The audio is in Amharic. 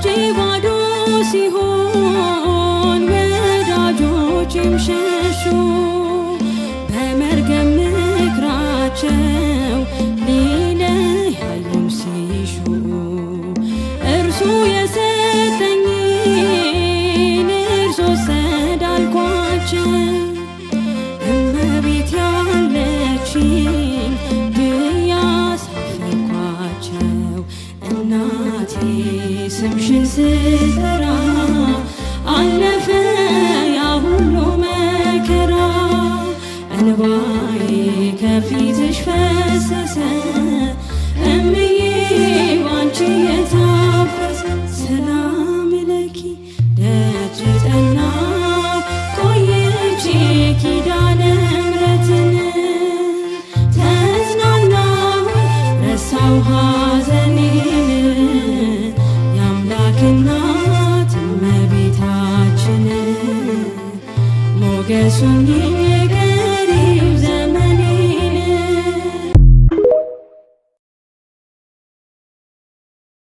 እጄ ባዶ ሲሆን ወዳጆቼም ሸሹ በመርገም ምክራቸው ሊለያዩን ሲሹ እርሱ የሰጠኝን እርሱ ወሰደ አልኳቸው እመቤት ያለችኝ ብዬ አሳፈርኳቸው እናቴ ስምሽን ስጠራ አለፈ ያ ሁሉ መከራ እንባዬ ከፊትሽ ፈሰሰ እምዬ ባንቺ የታፈሰ ሰላም ለኪ ደጅ ጠናሁ ቆይቼ ኪዳነ ምሕረትን ተጽናናሁ ረሳሁ ሐዘኔን የአምላክ እናት እመቤታችን ሞገስ ሁኚኝ